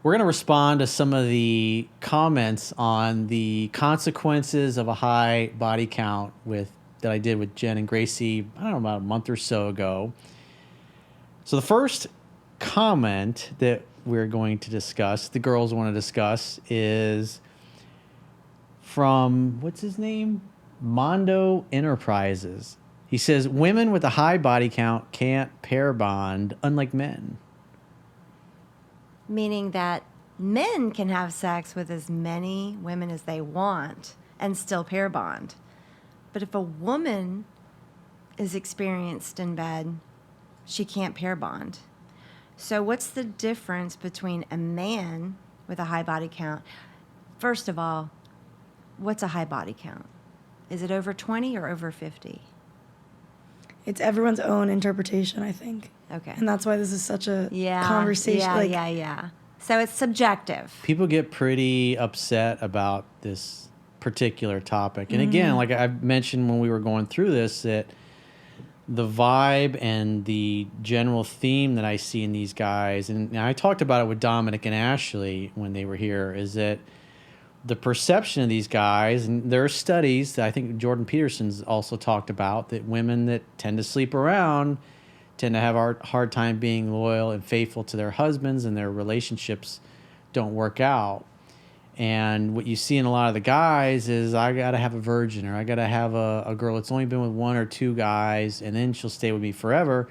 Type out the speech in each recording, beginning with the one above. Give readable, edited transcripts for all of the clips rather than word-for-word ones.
We're going to respond to some of the comments on the consequences of a high body count that I did with Jen and Gracie, I don't know, about a month or so ago. So the first comment that we're going to discuss, the girls want to discuss, is from, what's his name? Mondo Enterprises. He says, women with a high body count can't pair bond, unlike men. Meaning that men can have sex with as many women as they want and still pair bond. But if a woman is experienced in bed, she can't pair bond. So what's the difference between a man with a high body count? First of all, what's a high body count? Is it over 20 or over 50? It's everyone's own interpretation, I think. Okay. And that's why this is such a conversation. Yeah. So it's subjective. People get pretty upset about this particular topic. And again, like I mentioned when we were going through this, that the vibe and the general theme that I see in these guys, and I talked about it with Dominic and Ashley when they were here, is that the perception of these guys, and there are studies that I think Jordan Peterson's also talked about, that women that tend to sleep around tend to have a hard time being loyal and faithful to their husbands, and their relationships don't work out. And what you see in a lot of the guys is, I got to have a virgin, or I got to have a girl that's only been with one or two guys, and then she'll stay with me forever.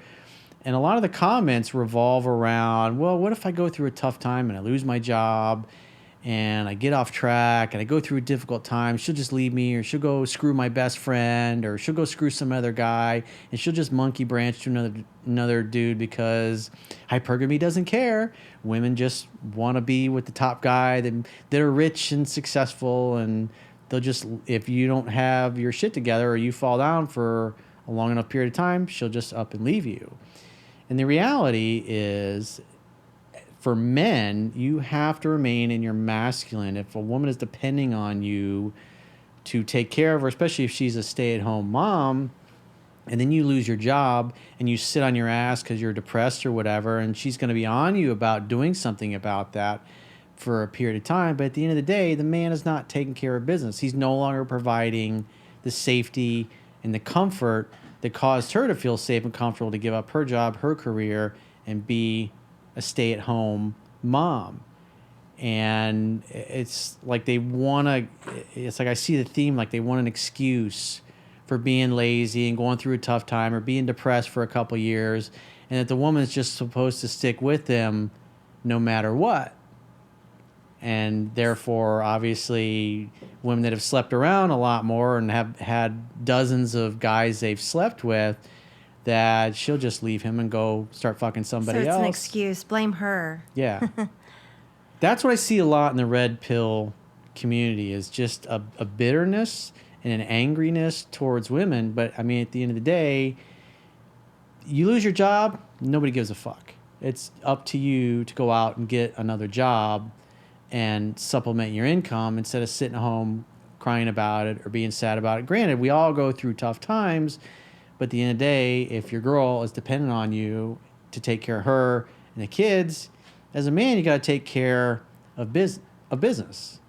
And a lot of the comments revolve around, well, what if I go through a tough time and I lose my job and I get off track and I go through a difficult time? She'll just leave me, or she'll go screw my best friend, or she'll go screw some other guy, and she'll just monkey branch to another dude because hypergamy doesn't care. Women just want to be with the top guy that are rich and successful, and they'll just, if you don't have your shit together or you fall down for a long enough period of time, she'll just up and leave you. And the reality is, for men, you have to remain in your masculine. If a woman is depending on you to take care of her, especially if she's a stay-at-home mom, and then you lose your job and you sit on your ass because you're depressed or whatever, and she's going to be on you about doing something about that for a period of time. But at the end of the day, the man is not taking care of business. He's no longer providing the safety and the comfort that caused her to feel safe and comfortable to give up her job, her career, and be a stay-at-home mom. And it's like it's like I see the theme, like they want an excuse for being lazy and going through a tough time or being depressed for a couple years, and that the woman's just supposed to stick with them no matter what. And therefore, obviously, women that have slept around a lot more and have had dozens of guys they've slept with, that she'll just leave him and go start fucking somebody else. So it's an excuse. Blame her. Yeah. That's what I see a lot in the red pill community, is just a bitterness and an angriness towards women. But, I mean, at the end of the day, you lose your job, nobody gives a fuck. It's up to you to go out and get another job and supplement your income instead of sitting at home crying about it or being sad about it. Granted, we all go through tough times, but at the end of the day, if your girl is dependent on you to take care of her and the kids, as a man, you got to take care of business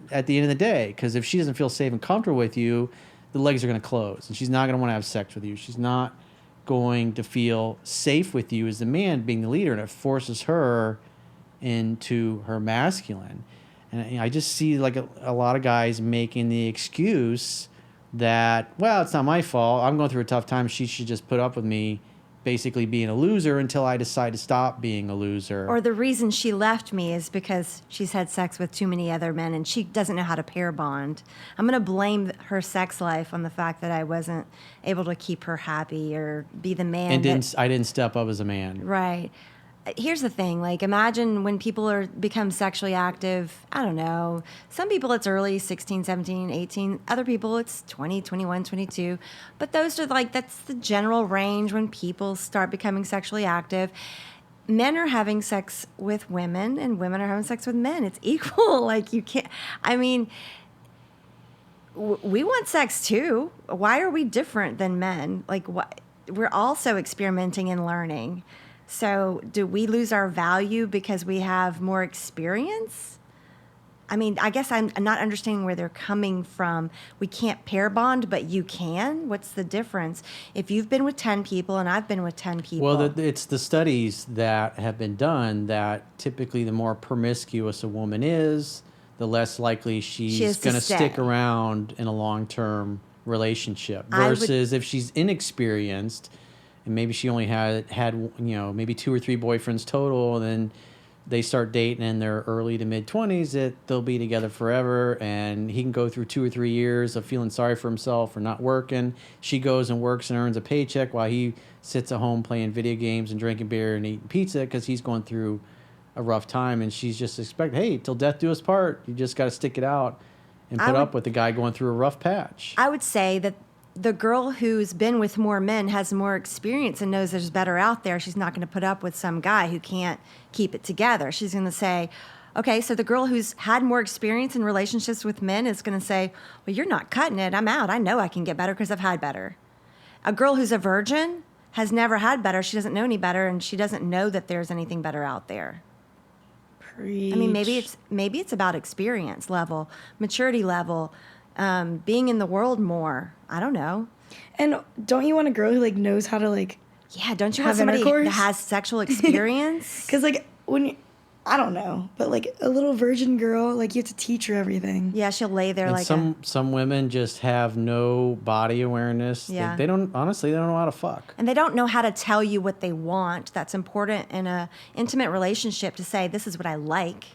at the end of the day. Because if she doesn't feel safe and comfortable with you, the legs are going to close, and she's not going to want to have sex with you. She's not going to feel safe with you as the man being the leader, and it forces her into her masculine. And I just see like a lot of guys making the excuse that, well, it's not my fault. I'm going through a tough time. She should just put up with me basically being a loser until I decide to stop being a loser. Or the reason she left me is because she's had sex with too many other men and she doesn't know how to pair bond. I'm going to blame her sex life on the fact that I wasn't able to keep her happy or be the man. And I didn't step up as a man. Right. Here's the thing, like, imagine when people become sexually active, I don't know, some people it's early, 16, 17, 18, other people it's 20, 21, 22, but those are that's the general range when people start becoming sexually active. Men are having sex with women and women are having sex with men. It's equal. Like, you can't, I mean, we want sex too. Why are we different than men? Like, we're also experimenting and learning. So do we lose our value because we have more experience? I mean, I guess I'm not understanding where they're coming from. We can't pair bond, but you can? What's the difference? If you've been with 10 people and I've been with 10 people. Well, it's the studies that have been done that typically the more promiscuous a woman is, the less likely she's going to stick around in a long-term relationship. Versus if she's inexperienced and maybe she only had maybe 2 or 3 boyfriends total, and then they start dating in their early to mid 20s, that they'll be together forever, and he can go through 2 or 3 years of feeling sorry for himself for not working. She goes and works and earns a paycheck while he sits at home playing video games and drinking beer and eating pizza because he's going through a rough time, and she's just expecting, hey, till death do us part. You just got to stick it out and put up with the guy going through a rough patch. I would say that the girl who's been with more men has more experience and knows there's better out there. She's not going to put up with some guy who can't keep it together. She's going to say, okay, so the girl who's had more experience in relationships with men is going to say, well, you're not cutting it. I'm out. I know I can get better because I've had better. A girl who's a virgin has never had better. She doesn't know any better, and she doesn't know that there's anything better out there. Preach. I mean, maybe it's about experience level, maturity level, being in the world more. I don't know. And don't you want a girl who like knows how to like? Yeah, don't you want somebody that has sexual experience? Because like I don't know, but like a little virgin girl, like you have to teach her everything. Yeah, she'll lay there and like some women just have no body awareness. Yeah. They don't know how to fuck. And they don't know how to tell you what they want. That's important in a intimate relationship, to say, this is what I like.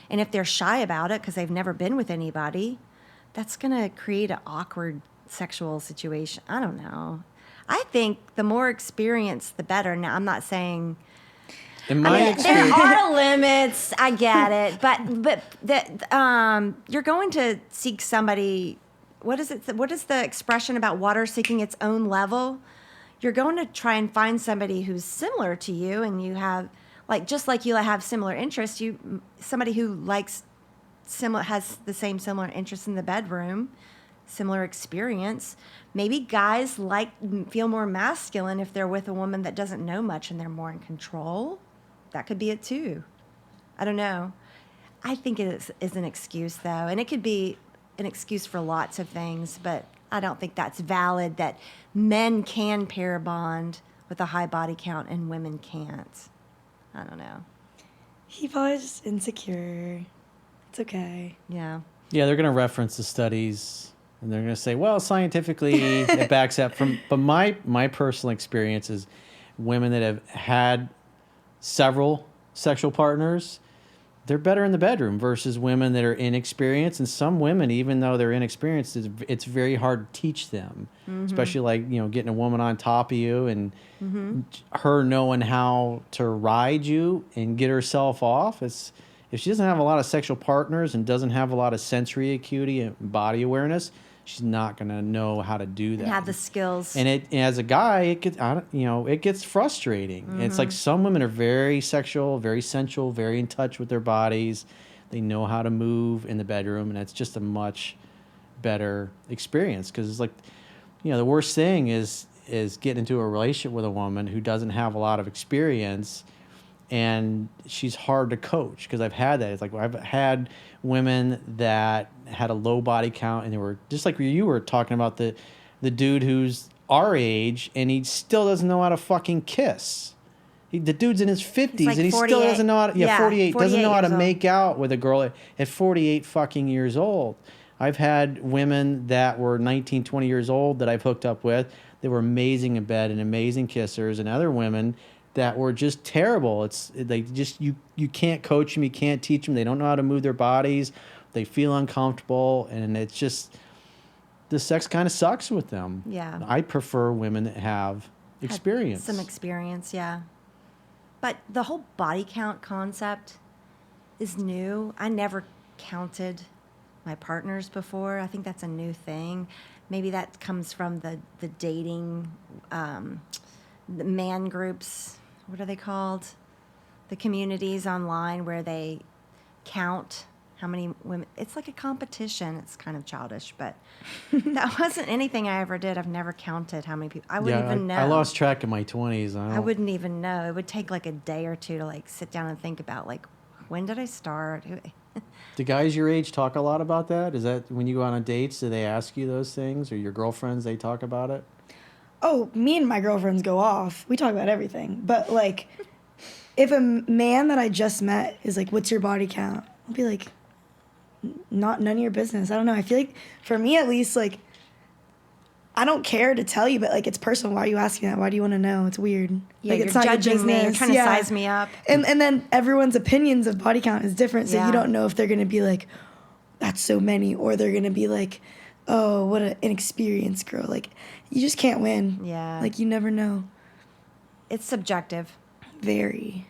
And if they're shy about it because they've never been with anybody, that's going to create an awkward sexual situation. I don't know. I think the more experience, the better. Now, I'm not saying... In my experience, there are limits. I get it, but you're going to seek somebody. What is it? What is the expression about water seeking its own level? You're going to try and find somebody who's similar to you, and you have just like you have similar interests. Somebody who has the same similar interests in the bedroom, similar experience. Maybe guys feel more masculine if they're with a woman that doesn't know much and they're more in control. That could be it too. I don't know. I think it is an excuse, though, and it could be an excuse for lots of things, but I don't think that's valid that men can pair bond with a high body count and women can't. I don't know. He probably just insecure. It's okay. Yeah. Yeah, they're going to reference the studies, and they're going to say, well, scientifically it backs up from. But my personal experience is women that have had several sexual partners, they're better in the bedroom versus women that are inexperienced. And some women, even though they're inexperienced, it's very hard to teach them, especially getting a woman on top of you and her knowing how to ride you and get herself off. If she doesn't have a lot of sexual partners and doesn't have a lot of sensory acuity and body awareness, she's not going to know how to do that. And have the skills. And as a guy, it gets frustrating. It's like some women are very sexual, very sensual, very in touch with their bodies. They know how to move in the bedroom, and it's just a much better experience. Because it's like, the worst thing is getting into a relationship with a woman who doesn't have a lot of experience, and she's hard to coach. Because I've had that. It's like I've had women that had a low body count, and they were just like you were talking about the dude who's our age, and he still doesn't know how to fucking kiss. The dude's in his 50s, and he still doesn't know how to... 48 doesn't know how to make out with a girl at 48 fucking years old. I've had women that were 19, 20 years old that I've hooked up with. They were amazing in bed and amazing kissers, and other women that were just terrible. You can't coach them, you can't teach them. They don't know how to move their bodies. They feel uncomfortable, and it's just the sex kind of sucks with them. Yeah. I prefer women that have experience. Some experience, yeah. But the whole body count concept is new. I never counted my partners before. I think that's a new thing. Maybe that comes from the dating, the man groups. What are they called? The communities online where they count how many women. It's like a competition. It's kind of childish, but that wasn't anything I ever did. I've never counted how many people. I wouldn't even know. I lost track in my 20s. I wouldn't even know. It would take like a day or two to like sit down and think about like, when did I start? Do guys your age talk a lot about that? Is that when you go on dates, do they ask you those things, or your girlfriends, they talk about it? Oh, me and my girlfriends go off. We talk about everything. But, like, if a man that I just met is like, what's your body count? I'll be like, none of your business. I don't know. I feel like, for me at least, like, I don't care to tell you, but, like, it's personal. Why are you asking that? Why do you want to know? It's weird. Yeah, like, you're it's not judging your me. You're business. trying to size me up. And then everyone's opinions of body count is different, so Yeah. you don't know if they're going to be like, that's so many, or they're going to be like, oh, what an inexperienced girl. Like, you just can't win. Yeah. Like, you never know. It's subjective. Very.